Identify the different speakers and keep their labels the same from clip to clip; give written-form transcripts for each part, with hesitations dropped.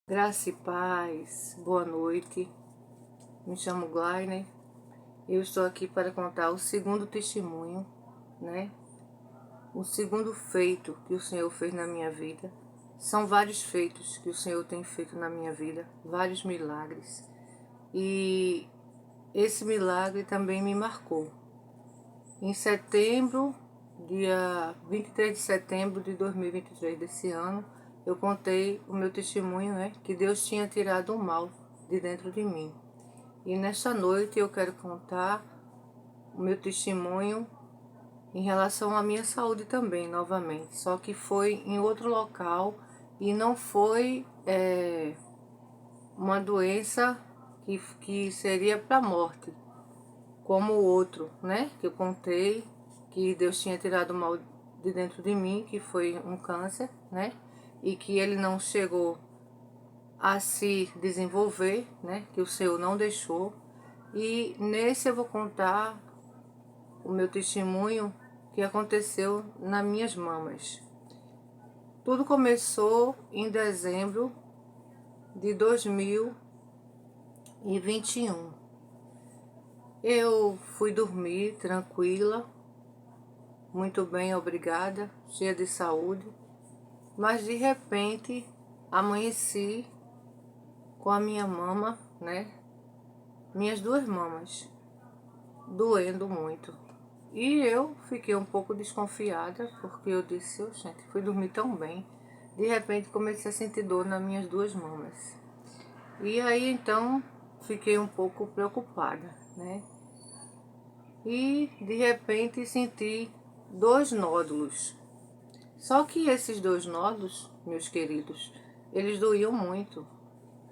Speaker 1: Graça e paz, boa noite. Me chamo Glaine. Eu estou aqui para contar o segundo testemunho, né? O segundo feito que o Senhor fez na minha vida. São vários feitos que o Senhor tem feito na minha vida, vários milagres. E esse milagre também me marcou. Em setembro, dia 23 de setembro de 2023 desse ano, eu contei o meu testemunho, né? Que Deus tinha tirado o mal de dentro de mim. E nesta noite eu quero contar o meu testemunho em relação à minha saúde também, novamente. Só que foi em outro local e não foi uma doença que seria para a morte, como o outro, né? Que eu contei, que Deus tinha tirado o mal de dentro de mim, que foi um câncer, né? E que ele não chegou a se desenvolver, né? Que o Senhor não deixou. E nesse eu vou contar o meu testemunho que aconteceu nas minhas mamas. Tudo começou em dezembro de 2021. Eu fui dormir tranquila, muito bem, obrigada, cheia de saúde, mas de repente amanheci com a minha mama, né? Minhas duas mamas doendo muito. E eu fiquei um pouco desconfiada, porque eu disse, gente, fui dormir tão bem. De repente comecei a sentir dor nas minhas duas mamas. E aí então fiquei um pouco preocupada, né? E de repente senti dois nódulos. Só que esses dois nódulos, meus queridos, eles doíam muito,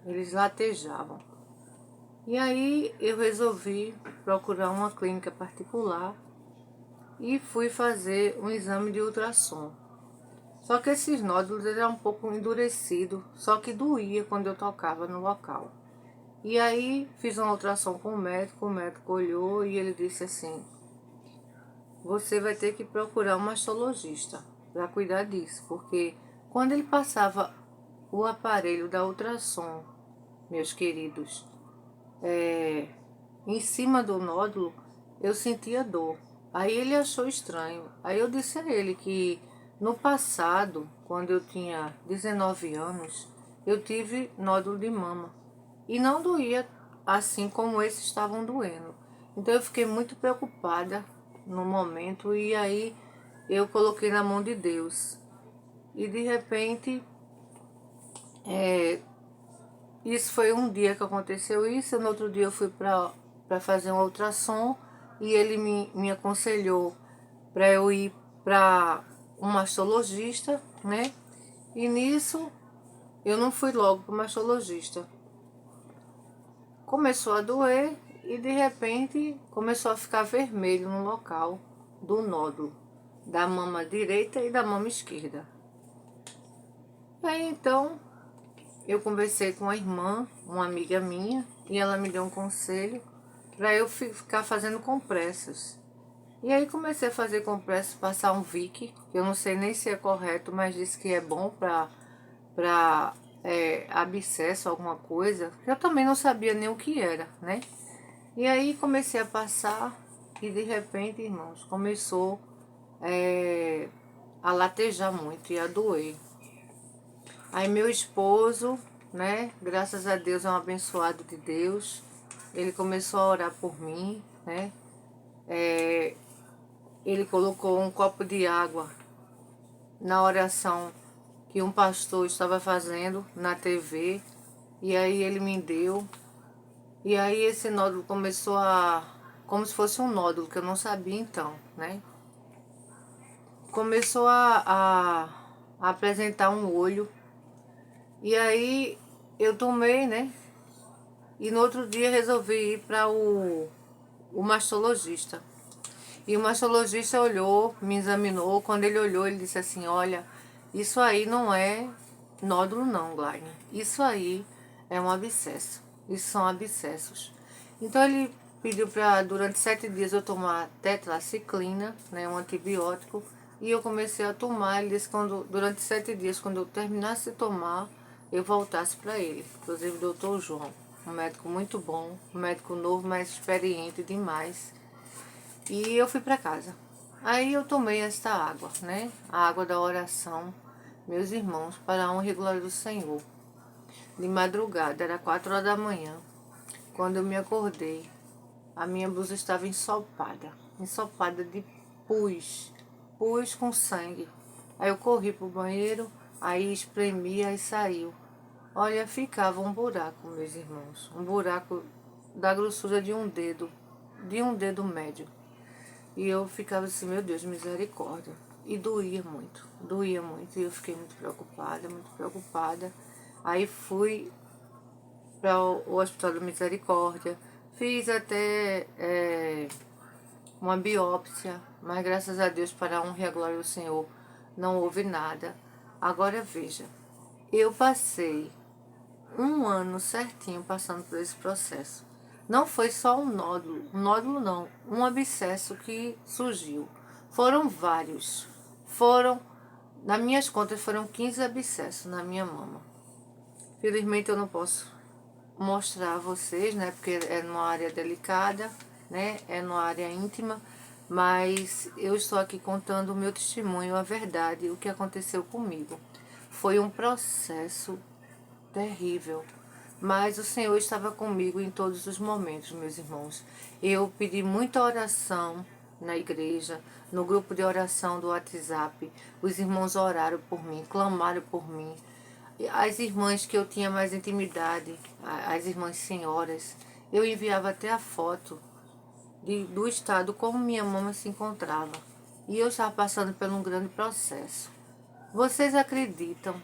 Speaker 1: eles latejavam. E aí eu resolvi procurar uma clínica particular e fui fazer um exame de ultrassom. Só que esses nódulos eram um pouco endurecidos, só que doía quando eu tocava no local. E aí fiz uma ultrassom com o médico olhou e ele disse assim, você vai ter que procurar um mastologista para cuidar disso, porque quando ele passava o aparelho da ultrassom, meus queridos, em cima do nódulo, eu sentia dor. Aí ele achou estranho. Aí eu disse a ele que no passado, quando eu tinha 19 anos, eu tive nódulo de mama. E não doía assim como esses estavam doendo. Então eu fiquei muito preocupada no momento e aí eu coloquei na mão de Deus. E de repente, isso foi um dia que aconteceu isso. No outro dia eu fui para fazer um ultrassom e ele me aconselhou para eu ir para um mastologista, né? E nisso eu não fui logo para o mastologista. Começou a doer e de repente começou a ficar vermelho no local do nódulo, da mama direita e da mama esquerda. E aí então eu conversei com a irmã, uma amiga minha, e ela me deu um conselho para eu ficar fazendo compressas. E aí comecei a fazer compressas, passar um Vick, que eu não sei nem se é correto, mas disse que é bom para abscesso, alguma coisa. Eu também não sabia nem o que era, né? E aí comecei a passar e de repente, irmãos, começou a latejar muito e a doer. Aí meu esposo, né, graças a Deus, é um abençoado de Deus, ele começou a orar por mim, né, ele colocou um copo de água na oração que um pastor estava fazendo na TV, e aí ele me deu, e aí esse nódulo começou como se fosse um nódulo, que eu não sabia então, né, começou a apresentar um olho, e aí eu tomei, né, e no outro dia resolvi ir para o mastologista. E o mastologista olhou, me examinou. Quando ele olhou, ele disse assim, olha, isso aí não é nódulo não, Glaine. Isso aí é um abscesso. Isso são abscessos. Então ele pediu para durante 7 dias eu tomar tetraciclina, né, um antibiótico. E eu comecei a tomar. Ele disse que durante 7 dias, quando eu terminasse de tomar, eu voltasse para ele. Inclusive o doutor João, um médico muito bom, um médico novo, mas experiente demais. E eu fui para casa. Aí eu tomei esta água, né? A água da oração, meus irmãos, para a honra e glória do Senhor. De madrugada, era 4 horas da manhã. Quando eu me acordei, a minha blusa estava ensopada de pus com sangue. Aí eu corri pro banheiro, aí espremi, aí saiu. Olha, ficava um buraco, meus irmãos, um buraco da grossura de um dedo médio. E eu ficava assim, meu Deus, misericórdia. E doía muito. E eu fiquei muito preocupada. Aí fui para o Hospital da Misericórdia, fiz até uma biópsia, mas graças a Deus, para a honra e a glória do Senhor, não houve nada. Agora veja, eu passei um ano certinho passando por esse processo. Não foi só um nódulo não, um abscesso que surgiu. Foram vários. Nas minhas contas, foram 15 abscessos na minha mama. Felizmente eu não posso mostrar a vocês, né, porque é numa área delicada, né, é numa área íntima, mas eu estou aqui contando o meu testemunho, a verdade, o que aconteceu comigo. Foi um processo terrível, mas o Senhor estava comigo em todos os momentos, meus irmãos. Eu pedi muita oração na igreja, no grupo de oração do WhatsApp. Os irmãos oraram por mim, clamaram por mim. As irmãs que eu tinha mais intimidade, as irmãs senhoras, eu enviava até a foto do estado como minha mama se encontrava. E eu estava passando por um grande processo. Vocês acreditam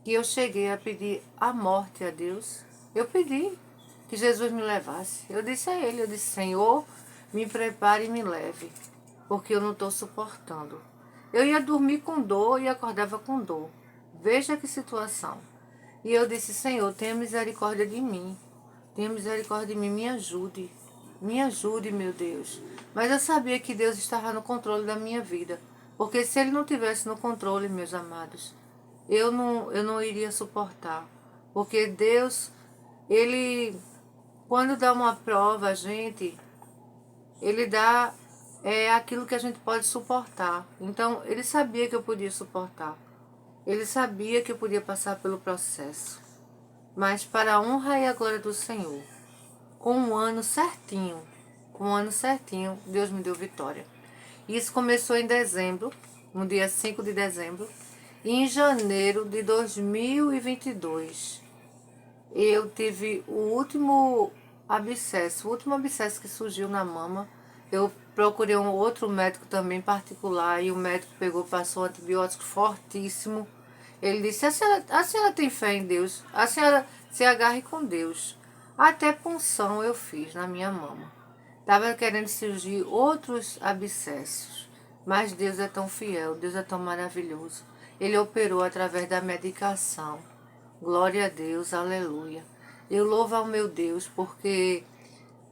Speaker 1: que eu cheguei a pedir a morte a Deus? Eu pedi que Jesus me levasse. Eu disse a ele, eu disse, Senhor, me prepare e me leve, porque eu não estou suportando. Eu ia dormir com dor e acordava com dor. Veja que situação. E eu disse, Senhor, tenha misericórdia de mim. Tenha misericórdia de mim, me ajude. Me ajude, meu Deus. Mas eu sabia que Deus estava no controle da minha vida. Porque se Ele não tivesse no controle, meus amados, eu não iria suportar. Porque Deus, Ele, quando dá uma prova a gente, Ele dá aquilo que a gente pode suportar. Então, Ele sabia que eu podia suportar. Ele sabia que eu podia passar pelo processo. Mas para a honra e a glória do Senhor, com um ano certinho, Deus me deu vitória. Isso começou em dezembro, no dia 5 de dezembro. E em janeiro de 2022, eu tive o último abscesso que surgiu na mama. Eu procurei um outro médico também particular e o médico passou um antibiótico fortíssimo. Ele disse, a senhora tem fé em Deus, a senhora se agarre com Deus. Até punção eu fiz na minha mama. Estava querendo surgir outros abscessos, mas Deus é tão fiel, Deus é tão maravilhoso. Ele operou através da medicação. Glória a Deus, aleluia. Eu louvo ao meu Deus porque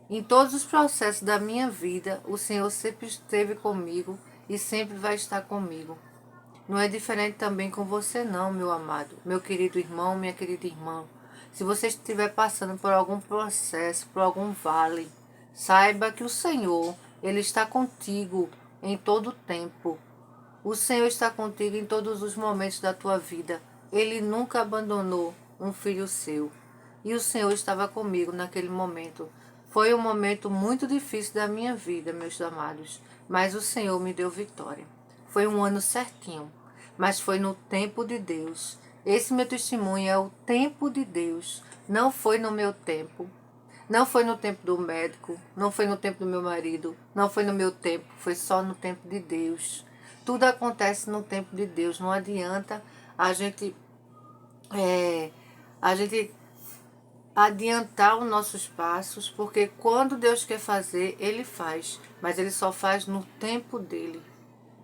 Speaker 1: em todos os processos da minha vida, o Senhor sempre esteve comigo e sempre vai estar comigo. Não é diferente também com você não, meu amado, meu querido irmão, minha querida irmã. Se você estiver passando por algum processo, por algum vale, saiba que o Senhor, Ele está contigo em todo o tempo. O Senhor está contigo em todos os momentos da tua vida. Ele nunca abandonou um filho seu. E o Senhor estava comigo naquele momento. Foi um momento muito difícil da minha vida, meus amados, mas o Senhor me deu vitória. Foi um ano certinho, mas foi no tempo de Deus. Esse meu testemunho é o tempo de Deus. Não foi no meu tempo. Não foi no tempo do médico. Não foi no tempo do meu marido. Não foi no meu tempo. Foi só no tempo de Deus. Tudo acontece no tempo de Deus. Não adianta a gente adiantar os nossos passos, porque quando Deus quer fazer, Ele faz. Mas Ele só faz no tempo dEle.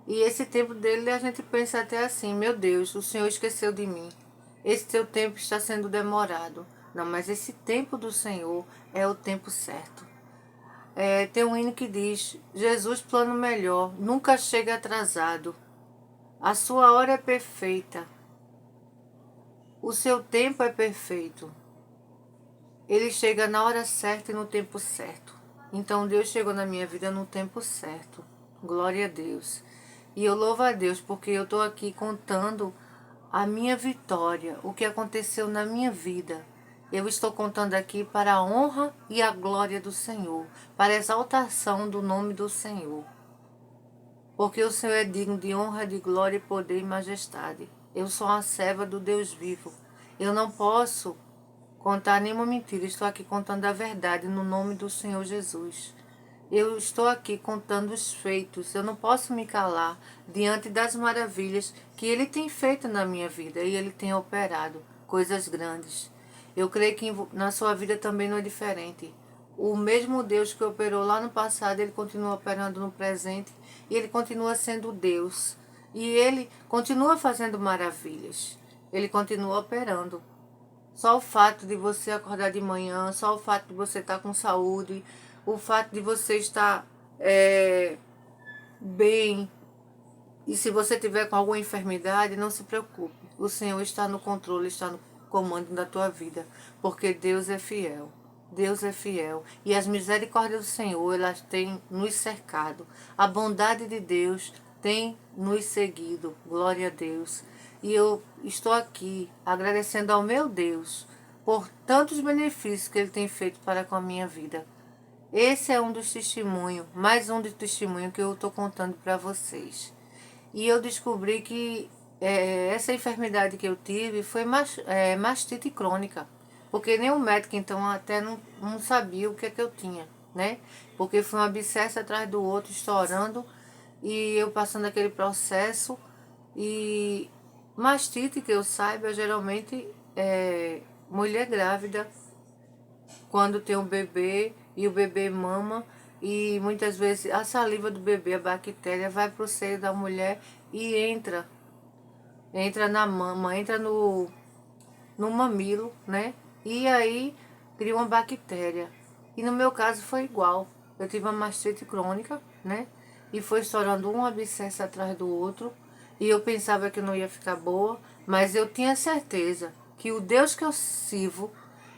Speaker 1: E esse tempo dele a gente pensa até assim, meu Deus, o Senhor esqueceu de mim. Esse teu tempo está sendo demorado. Não, mas esse tempo do Senhor é o tempo certo. Tem um hino que diz, Jesus plano melhor, nunca chega atrasado. A sua hora é perfeita. O seu tempo é perfeito. Ele chega na hora certa e no tempo certo. Então Deus chegou na minha vida no tempo certo. Glória a Deus. E eu louvo a Deus porque eu estou aqui contando a minha vitória, o que aconteceu na minha vida. Eu estou contando aqui para a honra e a glória do Senhor, para a exaltação do nome do Senhor. Porque o Senhor é digno de honra, de glória, poder e majestade. Eu sou uma serva do Deus vivo. Eu não posso contar nenhuma mentira. Estou aqui contando a verdade no nome do Senhor Jesus. Eu estou aqui contando os feitos. Eu não posso me calar diante das maravilhas que Ele tem feito na minha vida. E Ele tem operado coisas grandes. Eu creio que na sua vida também não é diferente. O mesmo Deus que operou lá no passado, Ele continua operando no presente. E Ele continua sendo Deus. E Ele continua fazendo maravilhas. Ele continua operando. Só o fato de você acordar de manhã, só o fato de você estar com saúde, o fato de você estar bem. E se você tiver com alguma enfermidade, não se preocupe. O Senhor está no controle, está no comando da tua vida. Porque Deus é fiel. Deus é fiel. E as misericórdias do Senhor, elas têm nos cercado. A bondade de Deus tem nos seguido. Glória a Deus. E eu estou aqui agradecendo ao meu Deus por tantos benefícios que Ele tem feito para com a minha vida. Esse é um dos testemunhos, mais um dos testemunhos que eu estou contando para vocês. E eu descobri que essa enfermidade que eu tive foi mastite crônica. Porque nem o médico, então, até não sabia o que é que eu tinha, né? Porque foi um abscesso atrás do outro, estourando, e eu passando aquele processo. E mastite, que eu saiba, geralmente é mulher grávida, quando tem um bebê e o bebê mama, e muitas vezes a saliva do bebê, a bactéria, vai para o seio da mulher e entra na mama, entra no mamilo, né? E aí cria uma bactéria. E no meu caso foi igual. Eu tive uma mastite crônica, né? E foi estourando um abscesso atrás do outro. E eu pensava que não ia ficar boa, mas eu tinha certeza que o Deus que eu sirvo,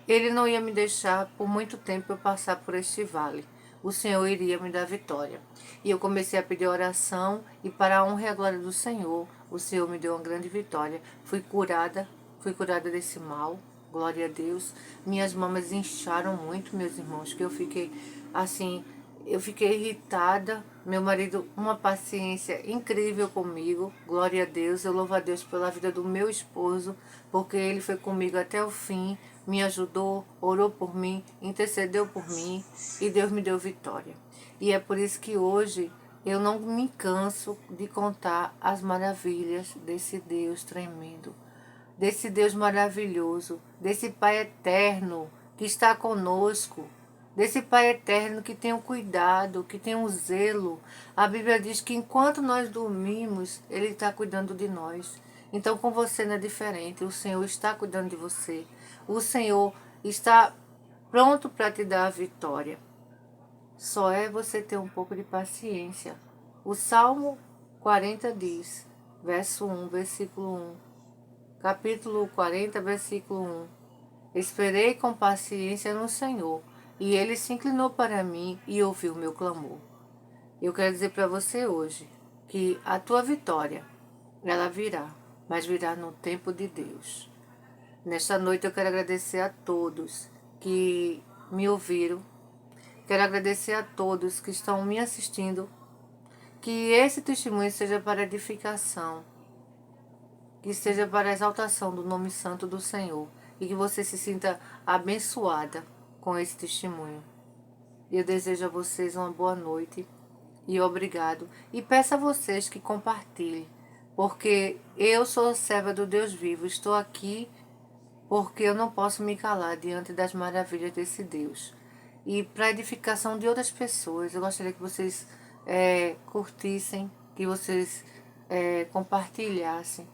Speaker 1: Ele não ia me deixar por muito tempo eu passar por este vale. O Senhor iria me dar vitória. E eu comecei a pedir oração e para a honra e a glória do Senhor, o Senhor me deu uma grande vitória. Fui curada desse mal. Glória a Deus. Minhas mamas incharam muito, meus irmãos, que eu fiquei assim, eu fiquei irritada. Meu marido, uma paciência incrível comigo. Glória a Deus. Eu louvo a Deus pela vida do meu esposo, porque ele foi comigo até o fim, me ajudou, orou por mim, intercedeu por mim e Deus me deu vitória. E é por isso que hoje eu não me canso de contar as maravilhas desse Deus tremendo, desse Deus maravilhoso, desse Pai eterno que está conosco, desse Pai eterno que tem um cuidado, que tem um zelo. A Bíblia diz que enquanto nós dormimos, Ele está cuidando de nós. Então com você não é diferente, o Senhor está cuidando de você. O Senhor está pronto para te dar a vitória. Só é você ter um pouco de paciência. O Salmo 40 diz, verso 1, versículo 1. Capítulo 40, versículo 1. Esperei com paciência no Senhor, e Ele se inclinou para mim e ouviu o meu clamor. Eu quero dizer para você hoje que a tua vitória, ela virá, mas virá no tempo de Deus. Nesta noite eu quero agradecer a todos que me ouviram. Quero agradecer a todos que estão me assistindo. Que esse testemunho seja para edificação, que seja para a exaltação do nome santo do Senhor e que você se sinta abençoada com esse testemunho. Eu desejo a vocês uma boa noite e obrigado. E peço a vocês que compartilhem, porque eu sou serva do Deus vivo, estou aqui porque eu não posso me calar diante das maravilhas desse Deus. E para edificação de outras pessoas, eu gostaria que vocês curtissem, que vocês compartilhassem,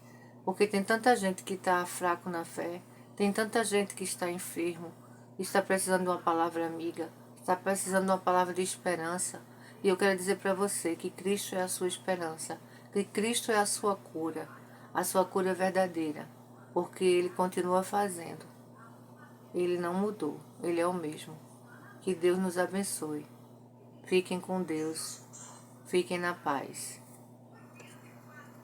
Speaker 1: porque tem tanta gente que está fraco na fé, tem tanta gente que está enfermo, está precisando de uma palavra amiga, está precisando de uma palavra de esperança. E eu quero dizer para você que Cristo é a sua esperança, que Cristo é a sua cura verdadeira. porque Ele continua fazendo. Ele não mudou, Ele é o mesmo. Que Deus nos abençoe. Fiquem com Deus, fiquem na paz.